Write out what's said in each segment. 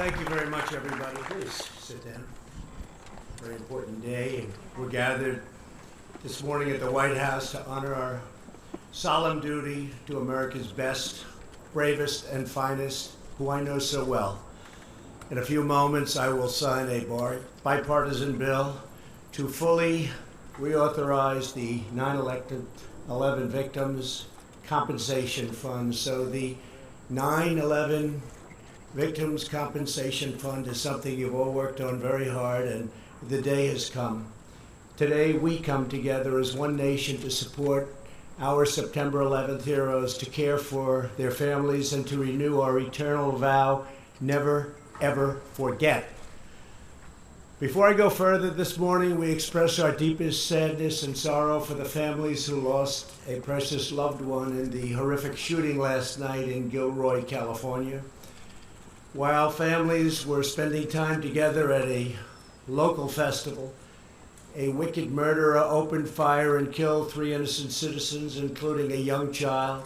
thank you very much, everybody. Please sit down. Very important day, and we're gathered this morning at the White House to honor our solemn duty to America's best, bravest, and finest, who I know so well. In a few moments, I will sign a bipartisan bill to fully reauthorize the 9/11 victims' compensation fund. So the 9/11 Victims Compensation Fund is something you've all worked on very hard, and the day has come. Today, we come together as one nation to support our September 11th heroes, to care for their families, and to renew our eternal vow, never, ever forget. Before I go further this morning, we express our deepest sadness and sorrow for the families who lost a precious loved one in the horrific shooting last night in Gilroy, California. While families were spending time together at a local festival, a wicked murderer opened fire and killed 3 innocent citizens, including a young child.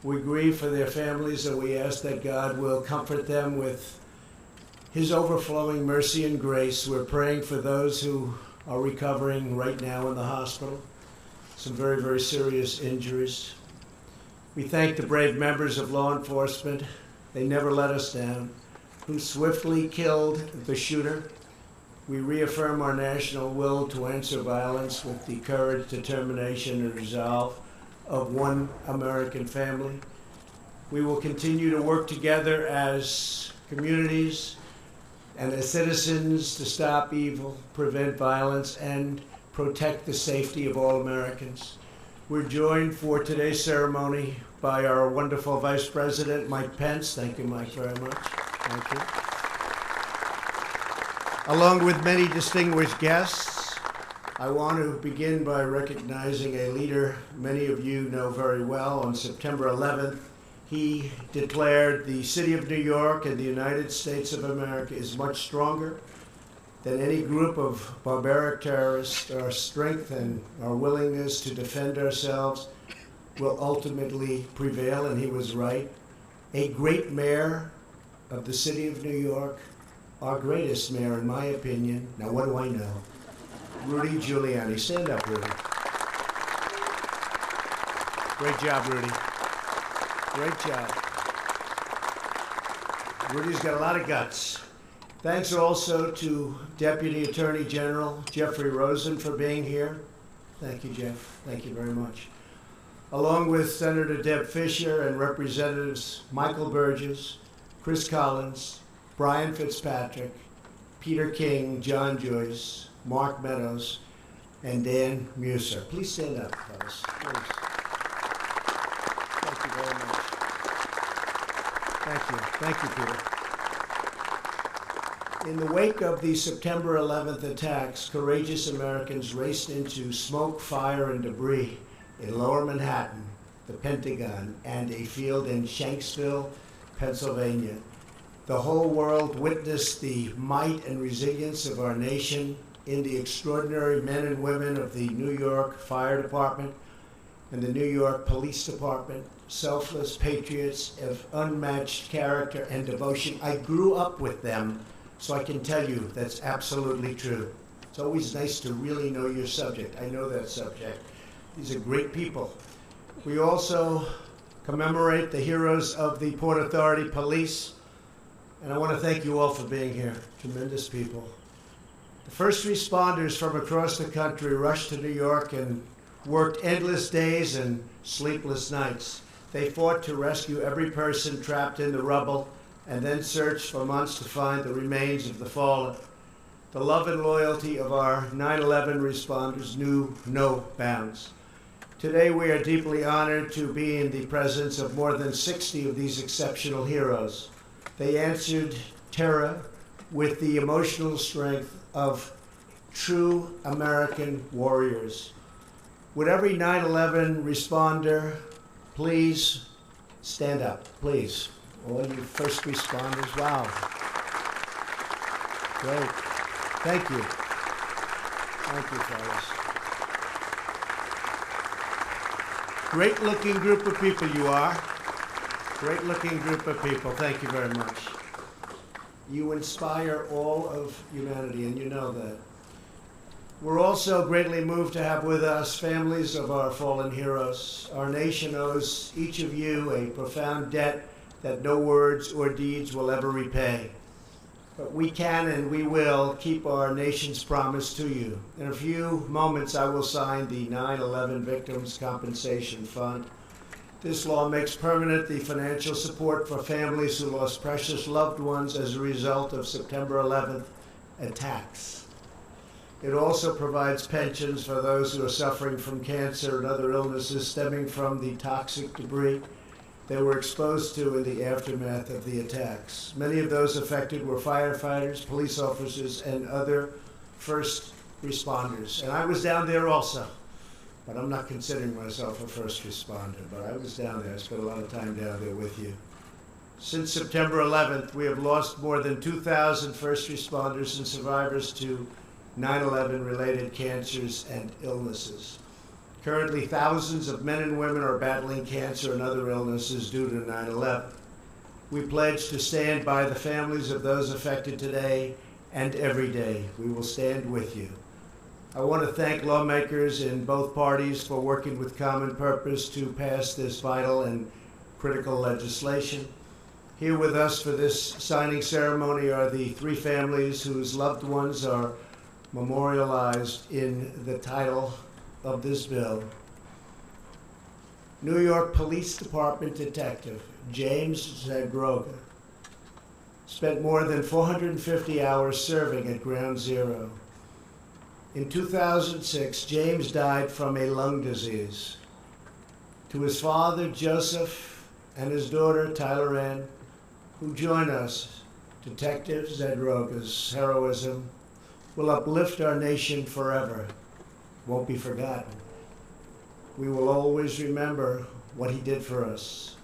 We grieve for their families, and we ask that God will comfort them with His overflowing mercy and grace. We're praying for those who are recovering right now in the hospital. Some very, very serious injuries. We thank the brave members of law enforcement. They never let us down, who swiftly killed the shooter. We reaffirm our national will to answer violence with the courage, determination, and resolve of one American family. We will continue to work together as communities and as citizens to stop evil, prevent violence, and protect the safety of all Americans. We're joined for today's ceremony by our wonderful Vice President, Mike Pence. Thank you, Mike, very much. Thank you. Along with many distinguished guests, I want to begin by recognizing a leader many of you know very well. On September 11th, he declared the city of New York and the United States of America is much stronger than any group of barbaric terrorists. Our strength and our willingness to defend ourselves will ultimately prevail, and he was right. A great mayor of the city of New York, our greatest mayor, in my opinion. Now, what do I know? Rudy Giuliani. Stand up, Rudy. Great job, Rudy. Great job. Rudy's got a lot of guts. Thanks also to Deputy Attorney General Jeffrey Rosen for being here. Thank you, Jeff. Thank you very much. Along with Senator Deb Fischer and Representatives Michael Burgess, Chris Collins, Brian Fitzpatrick, Peter King, John Joyce, Mark Meadows, and Dan Muser. Please stand up, fellas. Please. Thank you very much. Thank you. Thank you, Peter. In the wake of the September 11th attacks, courageous Americans raced into smoke, fire, and debris in Lower Manhattan, the Pentagon, and a field in Shanksville, Pennsylvania. The whole world witnessed the might and resilience of our nation in the extraordinary men and women of the New York Fire Department and the New York Police Department, selfless patriots of unmatched character and devotion. I grew up with them, so I can tell you that's absolutely true. It's always nice to really know your subject. I know that subject. These are great people. We also commemorate the heroes of the Port Authority Police, and I want to thank you all for being here. Tremendous people. The first responders from across the country rushed to New York and worked endless days and sleepless nights. They fought to rescue every person trapped in the rubble and then searched for months to find the remains of the fallen. The love and loyalty of our 9/11 responders knew no bounds. Today, we are deeply honored to be in the presence of more than 60 of these exceptional heroes. They answered terror with the emotional strength of true American warriors. Would every 9/11 responder please stand up, please? All you first responders, wow. Great. Thank you. Thank you, fellas. Great looking group of people you are. Great looking group of people. Thank you very much. You inspire all of humanity, and you know that. We're also greatly moved to have with us families of our fallen heroes. Our nation owes each of you a profound debt that no words or deeds will ever repay. But we can and we will keep our nation's promise to you. In a few moments, I will sign the 9/11 Victims Compensation Fund. This law makes permanent the financial support for families who lost precious loved ones as a result of September 11th attacks. It also provides pensions for those who are suffering from cancer and other illnesses stemming from the toxic debris they were exposed to in the aftermath of the attacks. Many of those affected were firefighters, police officers, and other first responders. And I was down there also, but I'm not considering myself a first responder, but I was down there. I spent a lot of time down there with you. Since September 11th, we have lost more than 2,000 first responders and survivors to 9/11 related cancers and illnesses. Currently, thousands of men and women are battling cancer and other illnesses due to 9/11. We pledge to stand by the families of those affected today and every day. We will stand with you. I want to thank lawmakers in both parties for working with common purpose to pass this vital and critical legislation. Here with us for this signing ceremony are the three families whose loved ones are memorialized in the title of this bill. New York Police Department Detective James Zadroga spent more than 450 hours serving at Ground Zero. In 2006, James died from a lung disease. To his father, Joseph, and his daughter, Tyler Ann, who join us, Detective Zadroga's heroism will uplift our nation forever, won't be forgotten. We will always remember what he did for us.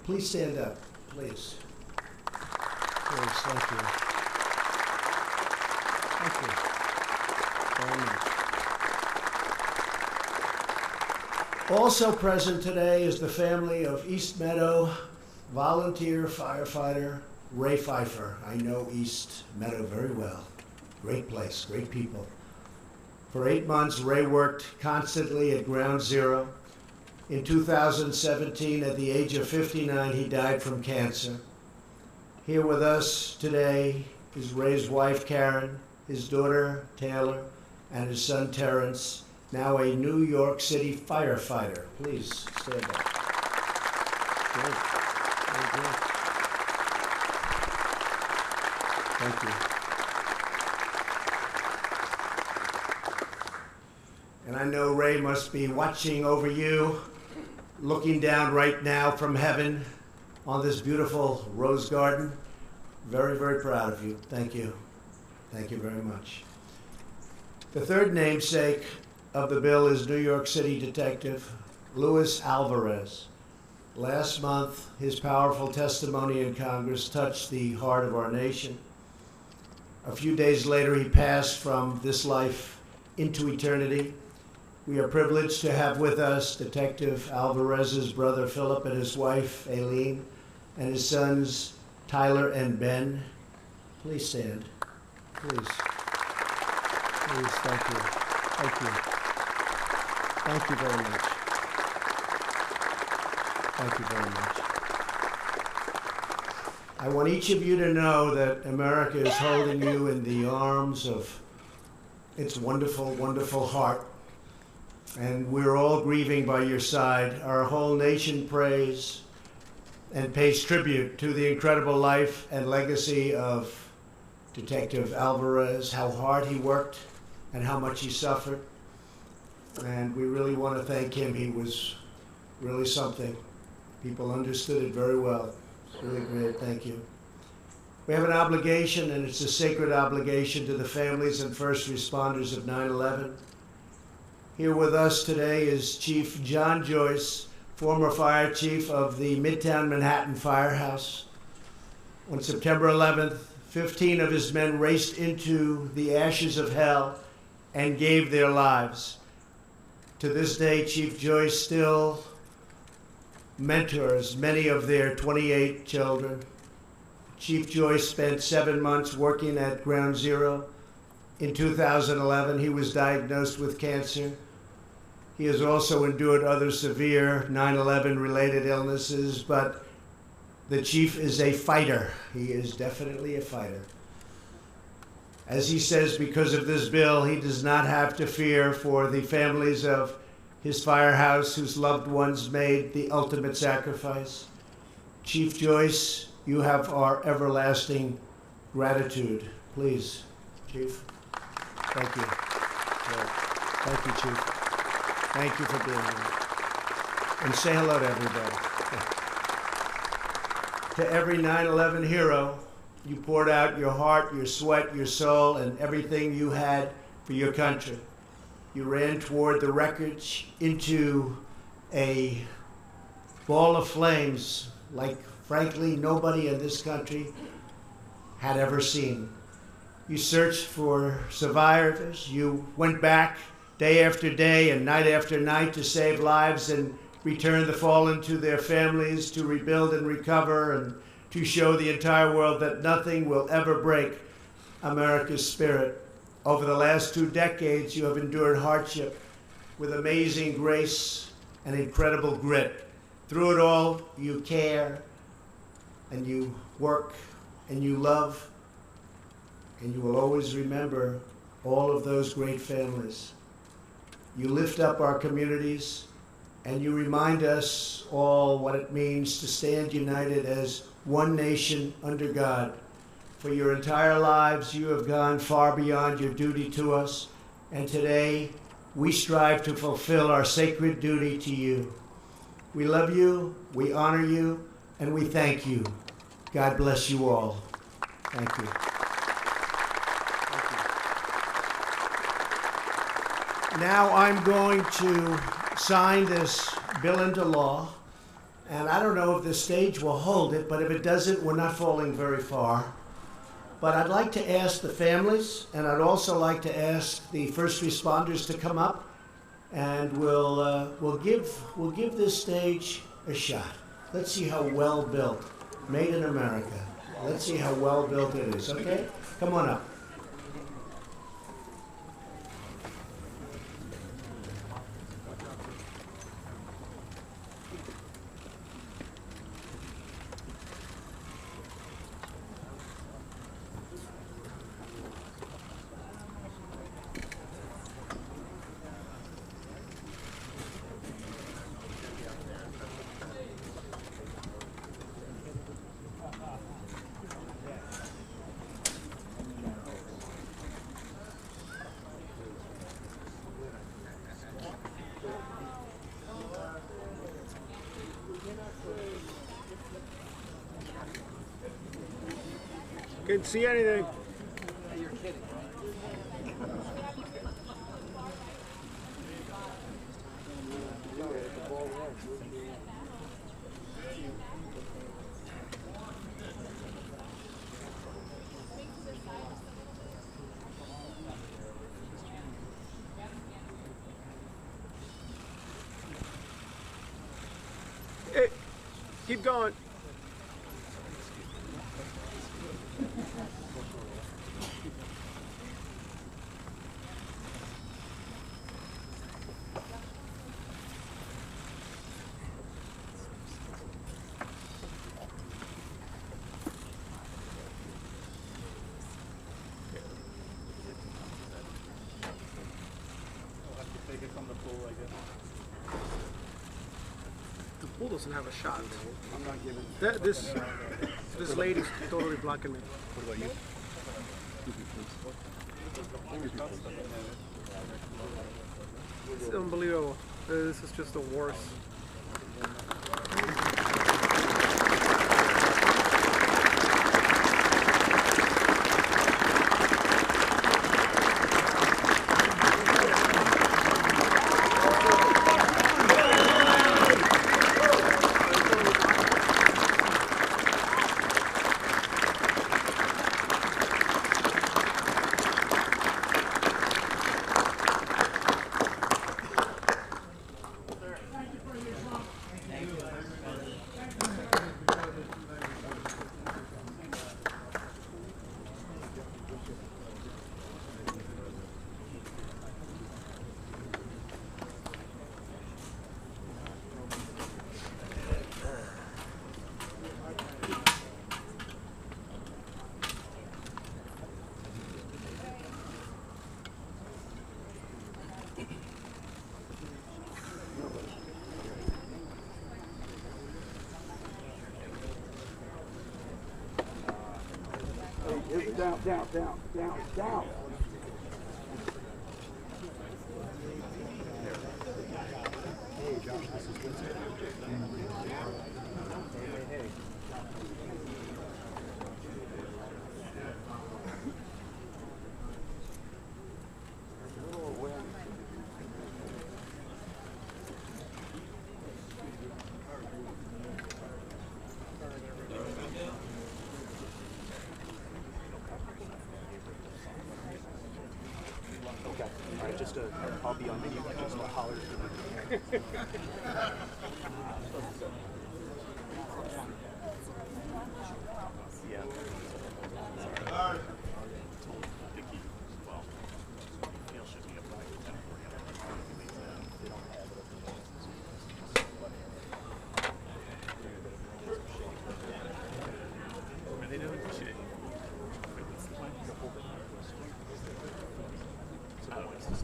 Please stand up, please. Please, thank you. Thank you very much. Also present today is the family of East Meadow volunteer firefighter Ray Pfeiffer. I know East Meadow very well. Great place, great people. For 8 months, Ray worked constantly at Ground Zero. In 2017, at the age of 59, he died from cancer. Here with us today is Ray's wife, Karen, his daughter, Taylor, and his son, Terrence, now a New York City firefighter. Please stand up. Good. Very good. Thank you. And I know Ray must be watching over you, looking down right now from heaven on this beautiful rose garden. Very, very proud of you. Thank you. Thank you very much. The third namesake of the bill is New York City Detective Luis Alvarez. Last month, his powerful testimony in Congress touched the heart of our nation. A few days later, he passed from this life into eternity. We are privileged to have with us Detective Alvarez's brother Philip and his wife Aileen and his sons Tyler and Ben. Please stand. Please. Please, thank you. Thank you. Thank you very much. Thank you very much. I want each of you to know that America is holding you in the arms of its wonderful, wonderful heart. And we're all grieving by your side. Our whole nation prays and pays tribute to the incredible life and legacy of Detective Alvarez, how hard he worked and how much he suffered. And we really want to thank him. He was really something. People understood it very well. It's really great. Thank you. We have an obligation, and it's a sacred obligation to the families and first responders of 9/11. Here with us today is Chief John Joyce, former fire chief of the Midtown Manhattan Firehouse. On September 11th, 15 of his men raced into the ashes of hell and gave their lives. To this day, Chief Joyce still mentors many of their 28 children, Chief Joyce spent 7 months working at Ground Zero. In 2011, he was diagnosed with cancer. He has also endured other severe 9/11 related illnesses, but the chief is a fighter. He is definitely a fighter. As he says, because of this bill, he does not have to fear for the families of his firehouse whose loved ones made the ultimate sacrifice. Chief Joyce, you have our everlasting gratitude. Please, Chief. Thank you. Thank you, Chief. Thank you for being here. And say hello to everybody. To every 9/11 hero, you poured out your heart, your sweat, your soul, and everything you had for your country. You ran toward the wreckage into a ball of flames like, frankly, nobody in this country had ever seen. You searched for survivors. You went back day after day and night after night to save lives and return the fallen to their families, to rebuild and recover, and to show the entire world that nothing will ever break America's spirit. Over the last 2 decades, you have endured hardship with amazing grace and incredible grit. Through it all, you care, and you work, and you love, and you will always remember all of those great families. You lift up our communities, and you remind us all what it means to stand united as one nation under God. For your entire lives, you have gone far beyond your duty to us, and today we strive to fulfill our sacred duty to you. We love you, we honor you, and we thank you. God bless you all. Thank you. Now I'm going to sign this bill into law, and I don't know if the stage will hold it, but if it doesn't, we're not falling very far. But I'd like to ask the families, and I'd also like to ask the first responders to come up, and we'll give this stage a shot. Let's see how well built, made in America. Let's see how well built it is. Okay, come on up. Couldn't see anything. You're kidding. Hey, keep going. The pool doesn't have a shot. I'm not giving. This lady's totally blocking me. What about you? It's unbelievable. This is just the worst. Thank you for your Down, down, down, down, down. Hey, Josh, this is Vincent. Hey. Okay. All right, just I'll be on mute. Just holler. Yeah. Sorry. Vicky, well, Neil should be up by 10:40. They don't have it. What are they doing? Shit. Wait, what's the plan? I don't know, it's just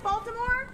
Baltimore?